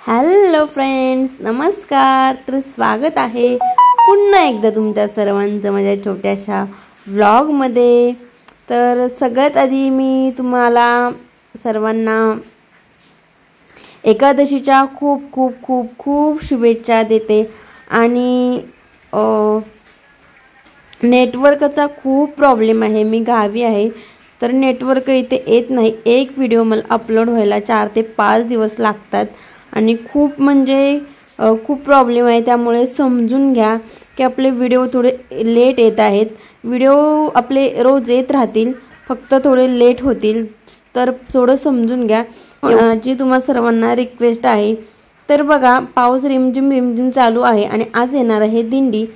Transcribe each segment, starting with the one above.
Hello friends, नमस्कार। तर स्वागत आहे पुन्हा एकदा तुमच्या सर्वांचं माझ्या छोट्याशा व्लॉगमध्ये। तर सगळ्यात आधी मी तुम्हाला सर्वांना एकादशीच्या खूप खूप खूप खूप शुभेच्छा देते। आणि नेटवर्कचा खूप प्रॉब्लेम आहे, मी गावी आहे तर नेटवर्क इथे येत नाही। एक व्हिडिओ मला अपलोड व्हायला 4 ते 5 दिवस लागतात आणि खूप म्हणजे खूप प्रॉब्लेम आहे, त्यामुळे समजून घ्या की आपले व्हिडिओ थोडे लेट येत आहेत। व्हिडिओ आपले रोज येत राहतील, फक्त थोडे लेट होतील, तर थोडं समजून घ्या। जी तुम्हा सर्वांना रिक्वेस्ट आहे। तर बघा, पाऊस रिमझिम चालू आहे आणि आज येणार आहे दिंडी।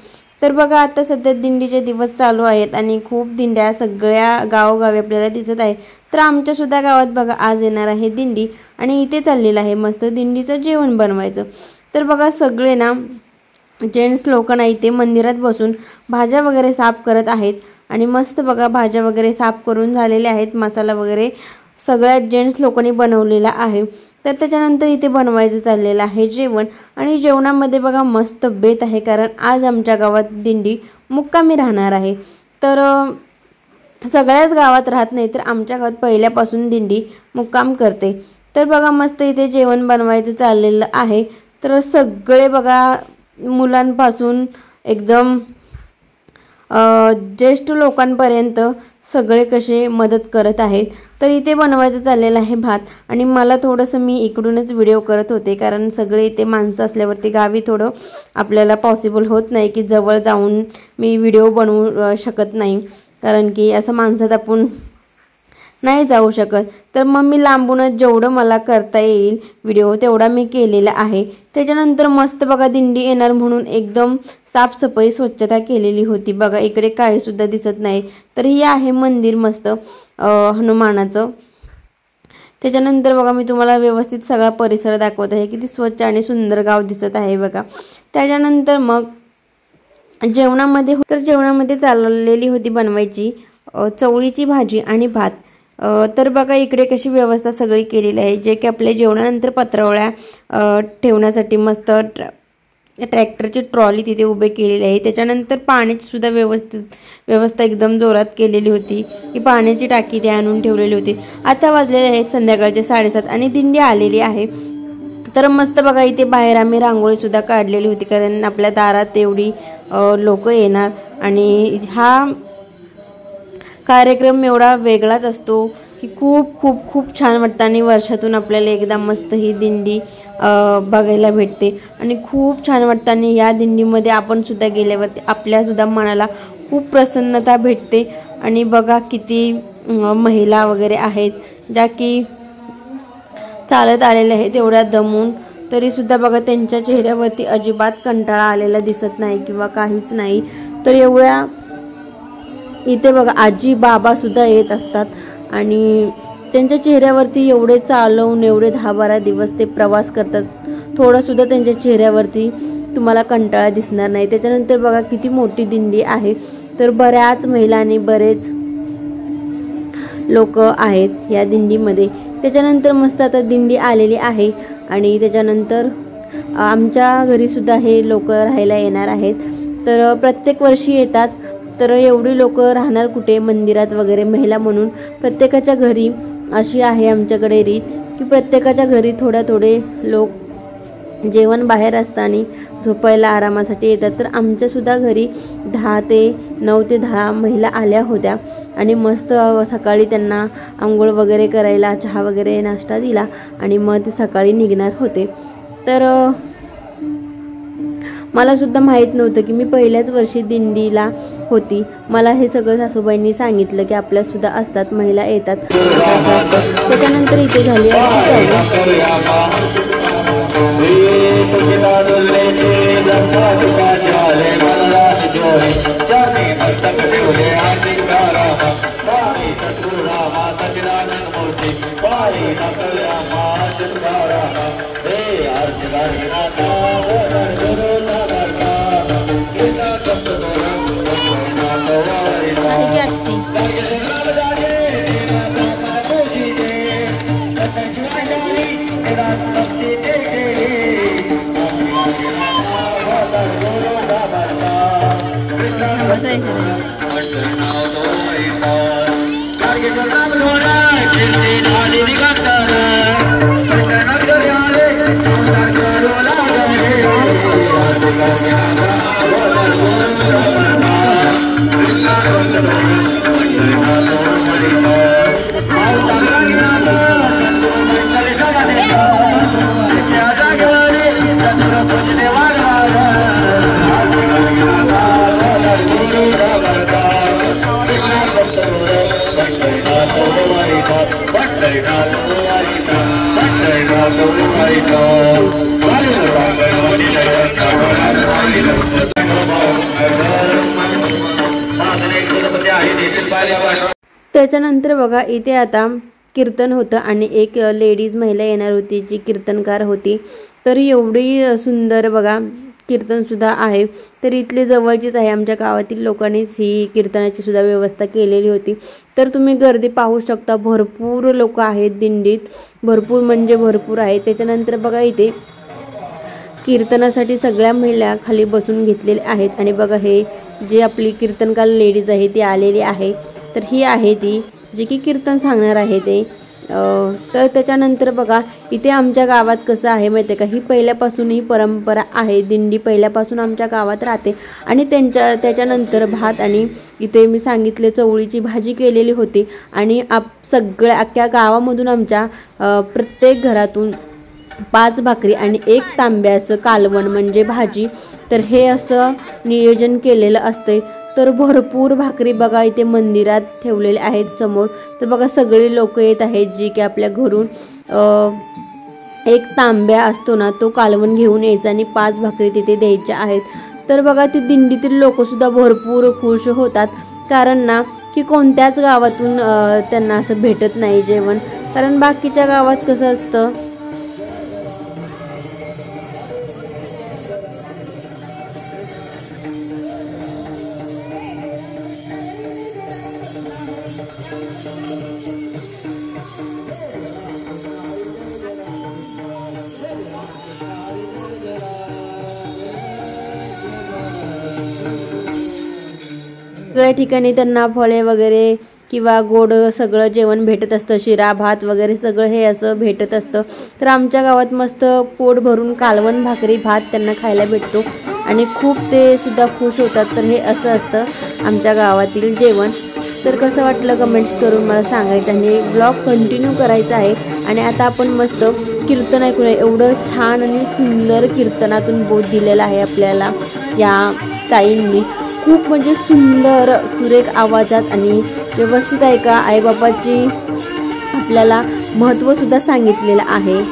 तर बघा, आता सध्या दिंडीचे दिवस चालू आहेत आणि खूप दिंड्या सगळ्या गावोगावी आपल्याला दिसत आहे। तर आमच्या सुद्धा गावात बघा आज येणार आहे दिंडी आणि इथे चाललेलं आहे मस्त दिंडीचं जेवण बनवायचं। तर बघा, सगळे ना जेंट्स लोक ना इथे मंदिरात बसून भाज्या वगैरे साफ करत आहेत आणि मस्त बघा भाज्या वगैरे साफ करून झालेल्या आहेत। मसाला वगैरे सगळ्या जेंट्स लोकांनी बनवलेला आहे। तर त्याच्यानंतर इथे बनवायचं चाललेलं आहे जेवण आणि जेवणामध्ये बघा मस्त बेत आहे, कारण आज आमच्या गावात दिंडी मुक्कामी राहणार आहे। तर सगळ्याच गावात राहत नाही, तर आमच्या गावात पहिल्यापासून दिंडी मुक्काम करते। तर बघा मस्त इथे जेवण बनवायचं चाललेलं आहे। तर सगळे बघा मुलांपासून एकदम ज्येष्ठ लोकांपर्यंत सगळे कसे मदत करत आहेत। तर इथे बनवायचं चाललेलं आहे भात आणि मला थोडंसं मी इकडूनच व्हिडिओ करत होते, कारण सगळे इथे माणसं असल्यावरती गावी थोडं आपल्याला पॉसिबल होत नाही की जवळ जाऊन मी व्हिडिओ बनवू शकत नाही, कारण की असं माणसात आपण नाही जाऊ शकत। तर मग मी लांबूनच जेवढं मला करता येईल व्हिडिओ तेवढा मी केलेला आहे। त्याच्यानंतर मस्त बघा दिंडी येणार म्हणून एकदम साफसफाई स्वच्छता केलेली होती। बघा इकडे काही सुद्धा दिसत नाही, तर हे आहे मंदिर मस्त हनुमानाचं। त्याच्यानंतर बघा मी तुम्हाला व्यवस्थित सगळा परिसर दाखवत आहे, किती स्वच्छ आणि सुंदर गाव दिसत आहे बघा। त्याच्यानंतर मग जेवणामध्ये चाललेली होती बनवायची चवळीची भाजी आणि भात। तर बघा इकडे कशी व्यवस्था सगळी केलेली आहे, जे की आपल्या जेवणानंतर पत्रावळ्या ठेवण्यासाठी मस्त ट्रॅक्टरची ट्रॉली तिथे उभे केलेली आहे। त्याच्यानंतर पाण्याची सुद्धा व्यवस्था एकदम जोरात केलेली होती, की पाण्याची टाकी ते आणून ठेवलेली होती। आता वाजलेले आहेत संध्याकाळचे 7:30 आणि दिंडी आलेली आहे। तर मस्त बघा इथे बाहेर आम्ही रांगोळी सुद्धा काढलेली होती, कारण आपल्या दारात एवढी लोक येणार आणि हा कार्यक्रम एवढा वेगळाच असतो की खूप खूप खूप छान वाटतं आणि वर्षातून आपल्याला एकदा मस्त ही दिंडी बघायला भेटते आणि खूप छान वाटतं। आणि या दिंडीमध्ये आपण सुद्धा गेल्यावरती आपल्या सुद्धा मनाला खूप प्रसन्नता भेटते। आणि बघा किती महिला वगैरे आहेत ज्या की चालत आलेल्या आहेत एवढ्या दमून, तरी सुद्धा बघा त्यांच्या चेहऱ्यावरती अजिबात कंटाळा आलेला दिसत नाही किंवा काहीच नाही। तर एवढ्या इथे बघा आजी बाबा सुद्धा येत असतात आणि त्यांच्या चेहऱ्यावरती एवढे चालवून एवढे 10-12 दिवस ते प्रवास करतात, थोडं सुद्धा त्यांच्या चेहऱ्यावरती तुम्हाला कंटाळा दिसणार नाही। त्याच्यानंतर बघा किती मोठी दिंडी आहे, तर बऱ्याच महिला आणि बरेच लोक आहेत या दिंडीमध्ये। त्याच्यानंतर मस्त आता दिंडी आलेली आहे आणि त्याच्यानंतर आमच्या घरी सुद्धा हे लोक राहायला येणार आहेत। तर प्रत्येक वर्षी येतात, तर एवढी लोक राहणार कुठे मंदिरात वगैरे, महिला म्हणून प्रत्येकाच्या घरी अशी आहे आमच्याकडे रीत की प्रत्येकाच्या घरी थोडे लोक जेवण बाहेर असताना झोपायला आरामासाठी येतात। तर आमच्या सुद्धा घरी 9 ते 10 महिला आल्या होत्या आणि मस्त सकाळी त्यांना आंघोळ वगैरे करायला, चहा वगैरे नाश्ता दिला आणि मग ते सकाळी निघणार होते। तर मला सुद्धा माहीत नव्हतं की मी पहिल्याच वर्षी दिंडीला होती। मला हे सगळं सासूबाईंनी सांगितलं की आपल्या सुद्धा असतात, महिला येतात। त्याच्यानंतर इथे झाली त्याच्यानंतर बघा इथे आता कीर्तन होतं आणि एक लेडीज महिला येणार होती जी कीर्तनकार होती। तर एवढी सुंदर बघा कीर्तन सुद्धा आहे। तर इथले जवळचीच आहे, आमच्या गावातील लोकांनीच ही कीर्तनाची सुद्धा व्यवस्था केलेली होती। तर तुम्ही गर्दी पाहू शकता, भरपूर लोक आहेत दिंडीत, भरपूर म्हणजे भरपूर आहे। त्याच्यानंतर बघा इथे कीर्तनासाठी सगळ्या महिला खाली बसून घेतलेल्या आहेत आणि बघा हे जे आपली कीर्तनकार लेडीज आहे ती आलेली आहे। तर ही आहे ती जी की कीर्तन सांगणार आहे ते। तर त्याच्यानंतर बघा इथे आमच्या गावात कसं आहे माहिती आहे का, ही पहिल्यापासून ही परंपरा आहे, दिंडी पहिल्यापासून आमच्या गावात राहते। आणि त्याच्यानंतर भात आणि इथे मी सांगितले चवळीची भाजी केलेली होती आणि सगळ्या अख्ख्या गावामधून आमच्या प्रत्येक घरातून 5 भाकरी आणि 1 तांब्याचं कालवण म्हणजे भाजी, तर हे असं नियोजन केलेलं असते। तर भरपूर भाकरी बघा इथे मंदिरात ठेवलेले आहेत समोर। तर बघा सगळे लोक येत आहेत जी की आपल्या घरून 1 तांब्या असतो ना तो कालवण घेऊन यायचा आणि 5 भाकरी तिथे द्यायच्या आहेत। तर बघा ती दिंडीतील लोक सुद्धा भरपूर खुश होतात, कारण ना की कोणत्याच गावातून त्यांना असं भेटत नाही जेवण, कारण बाकीच्या गावात कसं असतं सगळ्या ठिकाणी त्यांना फळे वगैरे किंवा गोड सगळं जेवण भेटत असतं, शिरा भात वगैरे सगळं हे असं भेटत असतं। तर आमच्या गावात मस्त पोट भरून कालवण भाकरी भात त्यांना खायला भेटतो आणि खूप ते सुद्धा खुश होतात। तर हे असं असतं आमच्या गावातील जेवण। तर कसं वाटलं कमेंट्स करून मला सांगायचं आणि ब्लॉग कंटिन्यू करायचा आहे। आणि आता आपण मस्त कीर्तन ऐकूया, एवढं छान आणि सुंदर कीर्तनातून बोध दिलेला आहे आपल्याला या ताईंनी, खूप म्हणजे सुंदर सुरेख आवाजात आणि व्यवस्थित ऐका, आईबापाची आपल्याला महत्त्व सुद्धा सांगितलेलं आहे।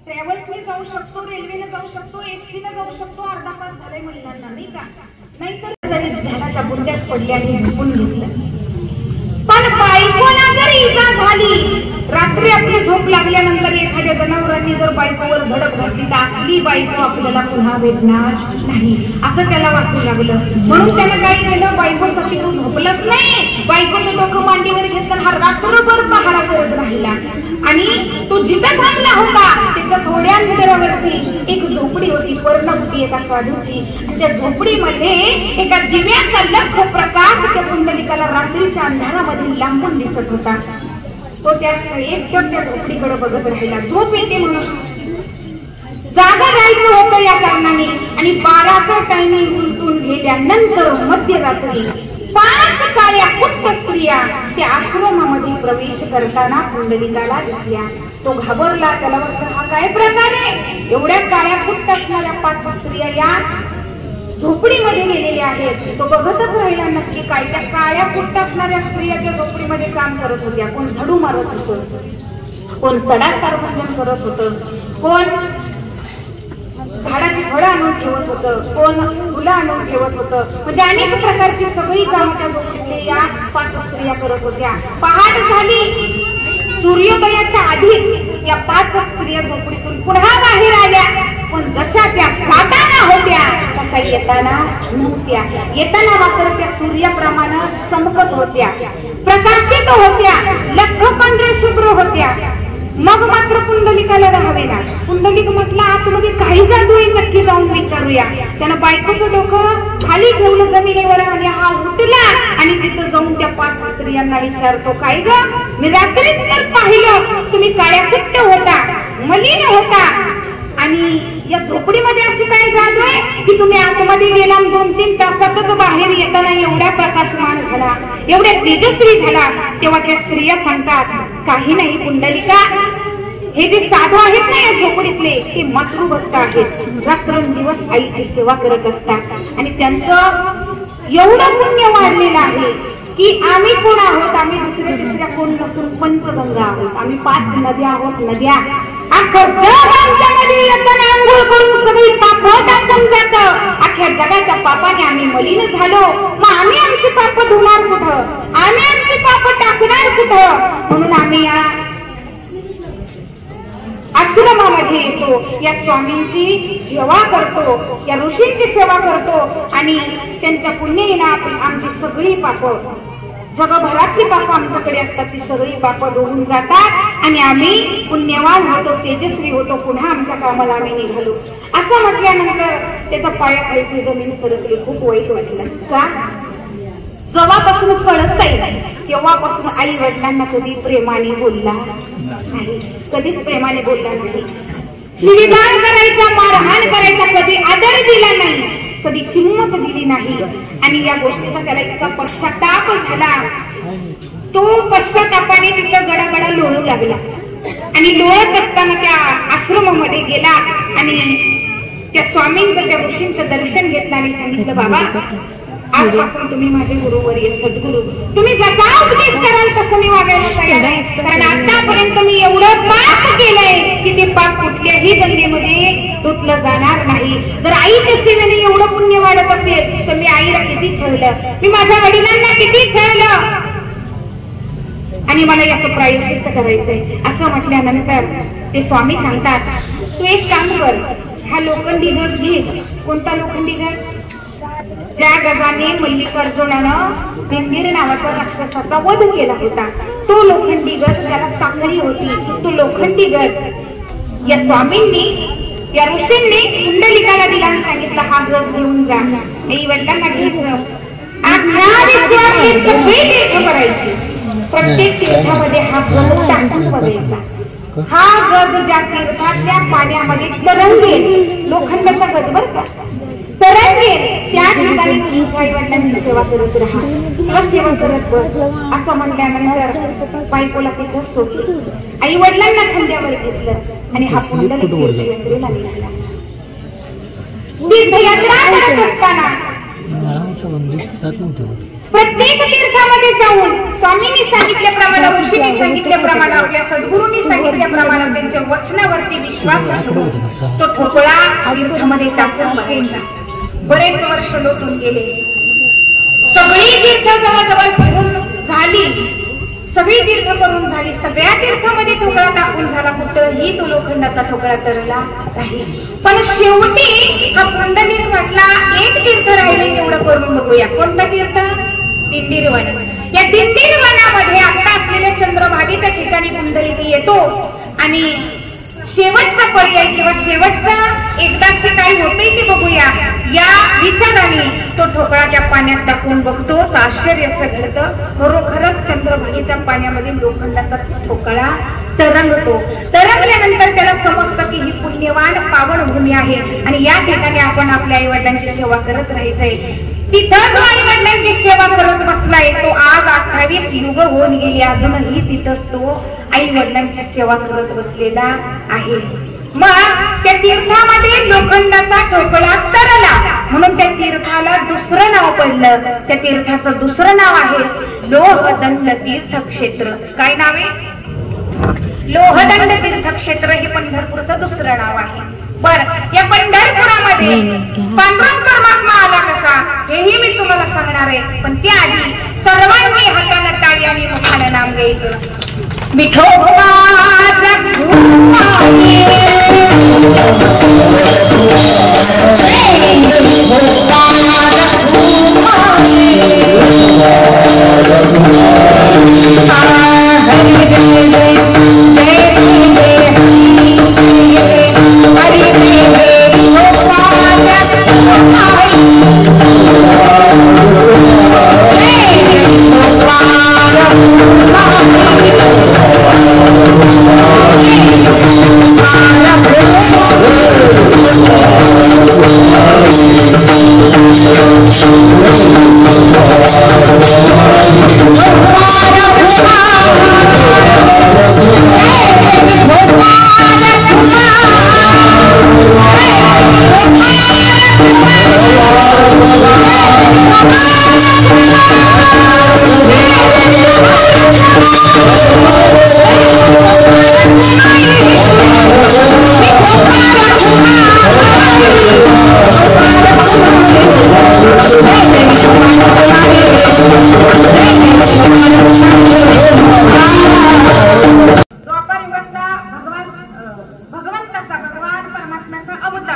ट्रॅव्हल्सने जाऊ शकतो, रेल्वेने जाऊ शकतो, एसटीने जाऊ शकतो, अर्धा तास झाले महिलांना नाही का, नाहीतर जरी झाडाच्या बुंद्यात पडली आणि झोपून घेतलं। पण बायकोला जर इजा झाली, रात्री आपली झोप लागल्यानंतर एखाद्या जनावरांनी जर बायकोवर धडक घातली तर आपली बायको आपल्याला पुन्हा भेटणार नाही असं त्याला वाटू लागलं। म्हणून त्यानं काय केलं, बायकोसाठी तो झोपलंच नाही, बायकोचं डोकं मांडीवर घेतलं हा रात्रभर पहारा करत राहिला आणि त्या झोपडीमध्ये एका दिव्याचा लख प्रकाश त्या पुंडलिकाला रात्रीच्या अंधारामध्ये लांबून दिसत होता. तो त्या एकदम त्या झोपडीकडे बघत राहिला. झोप येते म्हणून जागा जायचं होतं या कारणाने आणि 12चा टायमिंग उलटून गेल्यानंतर मध्यरात्री 5 काळ्या कुट्ट स्त्रिया त्या आश्रमामध्ये प्रवेश करताना पुंडलिकाला दिसल्या. तो घाबरला. त्याला वाटलं हा काय प्रकार आहे? एवढ्या काळ्या कुट्ट असणाऱ्या 5 स्त्रिया या झोपडीमध्ये गेलेल्या आहेत. तो बघतच राहिला नक्की काय. त्या काळ्या कुट्ट असणाऱ्या स्त्रिया त्या झोपडीमध्ये काम करत होत्या. कोण झाडू मारत होतं, कोण सडा सार्वजन करत होतं, कोण झाडाची फळं आणून ठेवत होतं, कोण फुलं आणून ठेवत होतं. म्हणजे अनेक प्रकारची सगळी कामं त्या झोपडीतल्या या 5 स्त्रिया करत होत्या. पहाट झाली. सूर्योदयाच्या आधी या 5 स्त्रिया झोपडीतून पुन्हा बाहेर आल्या. पण जशा त्या जाताना होत्या तशा येताना नव्हत्या. येताना मात्र त्या सूर्याप्रमाणे चमकत होत्या, प्रकाशित होत्या, लख पांढऱ्या शुभ्र होत्या. मग मात्र पुंडलिकाला राहावेना. पुंडलिक म्हटलं आतमध्ये काही जादू आहे, नक्की जाऊन विचारूया. त्यानं बायकोचं डोकं खाली ठेवलं जमिनीवर आणि हा उठला आणि तिथं जाऊन त्या 5 स्त्रियांना विचारतो, काय ग, मी रात्रीच तर पाहिलं तुम्ही काळ्या कुट्ट होता, मलिन होता आणि या झोपडीमध्ये अशी काय जादू आहे की तुम्ही आतमध्ये गेला 2-3 तासातच बाहेर येताना एवढ्या प्रकाशमान झाला, एवढ्या तेजस्वी झाला. तेव्हा त्या स्त्रिया सांगतात, काही नाही पुंडलिका, हे जे साधू आहेत ना या झोपडीतले ते मातृभक्त आहेत. रात्रंदिवस आईची सेवा करत असतात आणि त्यांचं एवढं पुण्य वाढलेलं आहे की आम्ही कोण आहोत, आम्ही दुसऱ्या तिसऱ्या कोण नसून पंचगंगा आहोत. आम्ही 5 नद्या आहोत. नद्या अख्खं जग आमच्यामध्ये येताना आंघोळ करून सगळी पाप टाकून जातं. अख्ख्या जगाच्या पापाने आम्ही मलिन झालो. मग आम्ही आमची पाप धुणार कुठं, आम्ही आमची पाप टाकणार कुठं? म्हणून आम्ही या आश्रमामध्ये येतो, या स्वामींची सेवा करतो, या ऋषींची सेवा करतो आणि त्यांच्या पुण्याने आपण आमची सगळी पाप, जगभरातली पाप आमच्याकडे असतात, ती सगळी पाप धुवून जातात आणि आम्ही पुण्यवान होतो, तेजस्वी होतो, पुन्हा आमच्या कामाला आम्ही निघालो. असं म्हटल्यानंतर त्याचा पायाखालची जमीन सरकली. खूप वाईट वाटलं. का? जेव्हापासून कळत नाही तेव्हापासून आई वडिलांना कधी प्रेमाने बोलला नाही, कधीच प्रेमाने बोलला नाही. शिवीगाळ करायचा, मारहाण करायचा, कधी आदर दिला नाही, कधी किंमत दिली नाही. आणि या गोष्टीचा त्याला इतका पश्चाताप झाला. तो पश्चातापाने तिथं गडागडा लोळू लागला आणि लोळत असताना त्या आश्रमामध्ये गेला आणि त्या स्वामींचं, त्या ऋषींचं दर्शन घेतलं आणि सांगितलं, बाबा आजपासून तुम्ही माझे गुरुवर्य, सद्गुरु, तुम्ही जसा उपदेश कराल तसं मी वागायला तयार आहे. कारण आतापर्यंत मी एवढं पाप केलंय की ते पाप कुठल्याही गंगेमध्ये धुतलं जाणार नाही. जर आईच्या सेवेने एवढं पुण्य वाढत असेल तर मी आईला किती छळलं, मी माझ्या वडिलांना किती छळलं आणि मला याचं प्रायश्चित्त करायचंय. असं म्हटल्यानंतर ते स्वामी सांगतात, तू एक काम कर, हा लोखंडी गज घे. कोणता लोखंडी गज? ज्या गजाने मल्लिकार्जुनानं दिंडीर नावाच्या राक्षसाचा वध केला होता तो लोखंडी गज, त्याला साखळी होती, तो लोखंडी गज या स्वामींनी, या ऋषींनी पुंडलिकाला दिला आणि सांगितलं, हा गज घेऊन जा. आई वडिलांना घ्यायचं, सगळी तीर्थ करायची, प्रत्येक तीर्थामध्ये हा गज टाकून बघायचा. हा गज ज्या तीर्थात त्या पाण्यामध्ये तरंगेल, लोखंडाचा गज बरं का, तरंगेल, त्या ठिकाणी आई वडिलांची सेवा करत राहा, सेवा करत बस. असं म्हटल्यानंतर बायकोला तिथं सोडली, आई वडिलांना खांद्यावर घेतलं आणि हा पुंडलिक तीर्थयात्रेला निघाला. तीर्थयात्रा करत असताना प्रत्येक तीर्थामध्ये जाऊन स्वामींनी सांगितल्याप्रमाणे, ऋषींनी सांगितल्याप्रमाणे, आपल्या सद्गुरूंनी सांगितल्याप्रमाणे त्यांच्या वचनावरती विश्वास ठेवून तो ठोकळा तीर्थामध्ये टाकून बघायचा. बरेच वर्ष लोटून गेले, सगळी तीर्थ जवळजवळ फिरून झाली, सगळी तीर्थ करून झाली, सगळ्या तीर्थामध्ये ठोकळा टाकून झाला, कुठंही तो लोखंडाचा ठोकळा तरला नाही. पण शेवटी हा पुंडलिक म्हटला, एक तीर्थ राहिले तेवढं करून बघूया. कोणतं तीर्थ? दिंडीरवन. या दिंडीरवनामध्ये आता असलेल्या चंद्रभागेच्या ठिकाणी पुंडलिक येतो आणि शेवटचा पर्याय किंवा शेवटचा एकदाशी काय होतंय ते बघूया या विचाराने तो ठोकळाच्या पाण्यात टाकून बघतो तर आश्चर्य असं घडतं. खरोखरच चंद्रभागेच्या पाण्यामध्ये लोखंडाचा ठोकळा तरंगतो. तरंगल्यानंतर त्याला समजतं की ही पुण्यवान पावन भूमी आहे आणि या ठिकाणी आपण आपल्या आई वडिलांची सेवा करत राहायचंय. तिथं जो आई वडिलांची सेवा करत बसलाय तो आज 28 युग होऊन गेली अजूनही तिथंच तो आई वडिलांची सेवा करत बसलेला आहे. मग त्या तीर्थामध्ये लोखंडाचा ठोकळा तरला म्हणून त्या तीर्थाला दुसरं नाव पडलं. त्या तीर्थाचं दुसरं नाव आहे लोहदंड तीर्थक्षेत्र. काय नाव आहे? लोहदंड तीर्थक्षेत्र हे पंढरपूरचं दुसरं नाव आहे. बर, या पंढरपुरामध्ये पांडुरंग परमात्मा आला कसा हेही मी तुम्हाला सांगणार आहे. पण त्याआधी सर्वांनी हाताला टाळी आणि मुखाने नाम घ्यायचं. विठोबा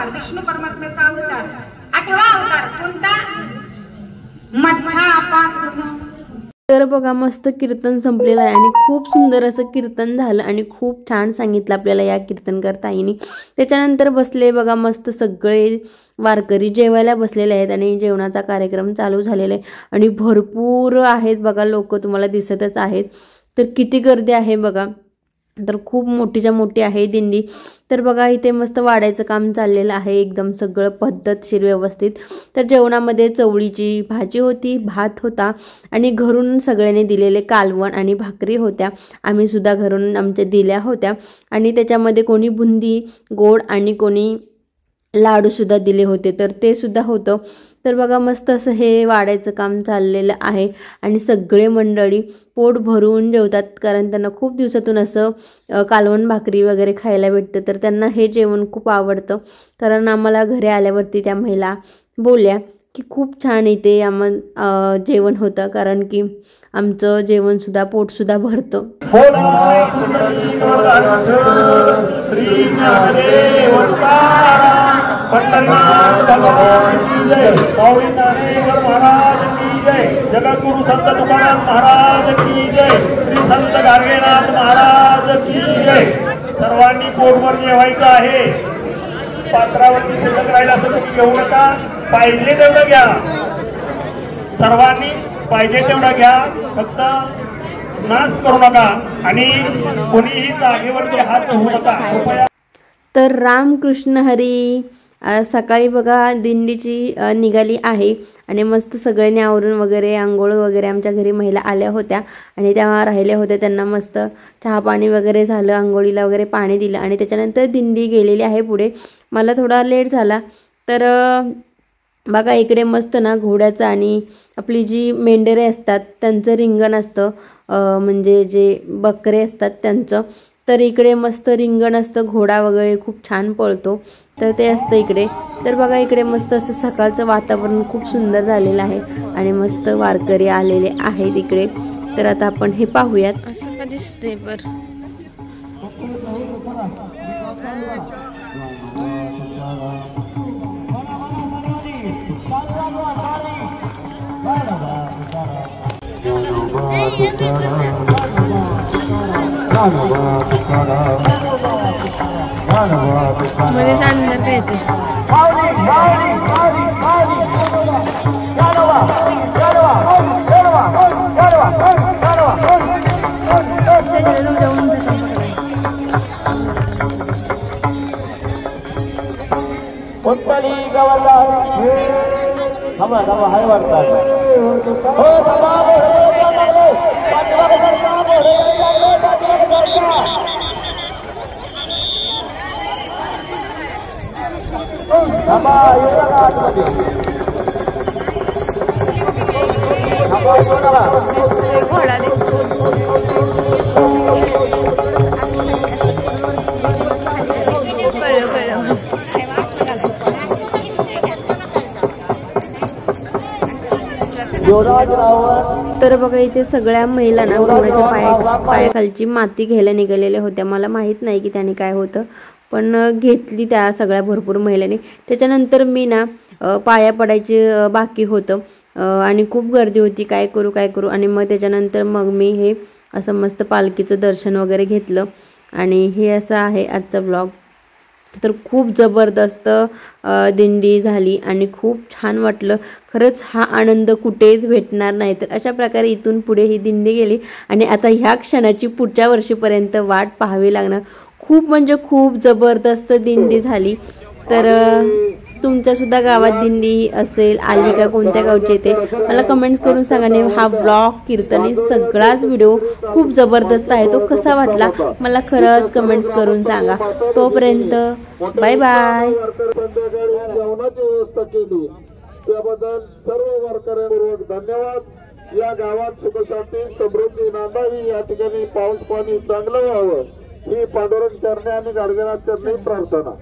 विष्णू परमात्म्याचा अवतार 8वा अवतार कोणता? मच्छापासून. तर बघा मस्त कीर्तन संपलेलं आहे आणि खूप सुंदर असं कीर्तन झालं आणि खूप छान सांगितलं आपल्याला या कीर्तनकार ताईंनी. त्याच्यानंतर बसले बघा मस्त सगळे वारकरी जेवायला बसलेले आहेत आणि जेवणाचा कार्यक्रम चालू झालेला आहे आणि भरपूर आहेत बघा लोक तुम्हाला दिसतच आहेत. तर किती गर्दी आहे बघा. तर खूप मोठीच्या मोठी आहे दिंडी. तर बघा इथे मस्त वाढायचं काम चाललेलं आहे एकदम सगळं पद्धतशीर व्यवस्थित. तर जेवणामध्ये चवळीची भाजी होती, भात होता आणि घरून सगळ्यांनी दिलेले कालवण आणि भाकरी होत्या. आम्ही सुद्धा घरून आमच्या दिल्या होत्या आणि त्याच्यामध्ये कोणी बुंदी गोड आणि कोणी लाडूसुद्धा दिले होते तर ते सुद्धा होतं. तर बघा मस्त असं हे वाढायचं काम चाललेलं आहे आणि सगळे मंडळी पोट भरून जेवतात कारण त्यांना खूप दिवसातून असं कालवण भाकरी वगैरे खायला भेटतं. तर त्यांना हे जेवण खूप आवडतं. कारण आम्हाला घरी आल्यावरती त्या महिला बोलल्या की खूप छान इथे जेवण होतं कारण की आमचं जेवणसुद्धा पोटसुद्धा भरतं. जगद्गुरु संत तुकाराम महाराज की जय. श्री संत गाडगेनाथ महाराज की जय. सर्वांनी पोटभर जेवायचं आहे. पात्रावरती शिल्लक राहिला असं तुम्ही घेऊ नका. पाहिजे तेवढं घ्या. सर्वांनी पाहिजे तेवढं घ्या. फक्त नाच करू नका आणि कोणीही जागेवरती हात धुवू नका कृपया. तर रामकृष्ण हरी. सकाळी बघा दिंडीची निघाली आहे आणि मस्त सगळ्यांनी आवरून वगैरे आंघोळ वगैरे आमच्या घरी महिला आल्या होत्या आणि त्या राहिल्या होत्या. त्यांना मस्त चहा पाणी वगैरे झालं, आंघोळीला वगैरे पाणी दिलं आणि त्याच्यानंतर दिंडी गेलेली आहे पुढे. मला थोडा लेट झाला. तर बघा इकडे मस्त ना घोड्याचं आणि आपली जी मेंढरे असतात त्यांचं रिंगण असतं, म्हणजे जे बकरे असतात त्यांचं. तर इकडे मस्त रिंगण असतं, घोडा वगैरे खूप छान पळतो तर ते असतं इकडे. तर बघा इकडे मस्त असं सकाळचं वातावरण खूप सुंदर झालेलं आहे आणि मस्त वारकरी आलेले आहेत इकडे. तर आता आपण हे पाहूयात. असं का दिसते बरं. मध्ये सांगणार काय ते उत्तरी गवला थांबा थांबा हाय वाटतं हो थांबा घोडा दिसतो तर बघा इथे सगळ्या महिलांना घोड्याच्या पायाखालची माती घ्यायला निघालेल्या होत्या. मला माहित नाही की त्याने काय होतं, पण घेतली त्या सगळ्या भरपूर महिलांनी. त्याच्यानंतर मी ना पाया पडायचे बाकी होतं आणि खूप गर्दी होती. काय करू आणि मग त्याच्यानंतर मग मी हे असं मस्त पालखीचं दर्शन वगैरे घेतलं. आणि हे असं आहे आजचा ब्लॉग. तर खूप जबरदस्त दिंडी झाली आणि खूप छान वाटलं. खरंच हा आनंद कुठेच भेटणार नाही. तर अशा प्रकारे इथून पुढे ही दिंडी गेली आणि आता ह्या क्षणाची पुढच्या वर्षीपर्यंत वाट पाहावी लागणार. खूप म्हणजे खूप जबरदस्त दिंडी झाली. तर तुमच्यासुद्धा गावात दिंडी असेल आली का, कोणत्या गावची येते मला कमेंट्स करून सांगा. आणि हा व्लॉग कीर्तनी सगळाच व्हिडिओ खूप जबरदस्त आहे, तो कसा वाटला मला खरंच कमेंट्स करून सांगा. तोपर्यंत बाय बाय. जेवणाची व्यवस्था केली त्याबद्दल सर्व वारकऱ्यांपूर्वक धन्यवाद. या गावात सुखशांती समृद्धी नांदावी, या ठिकाणी पाऊस पाणी चांगलं व्हावं ही पांडुरंग चरणी आणि गाडगेनाथ चरणी प्रार्थना.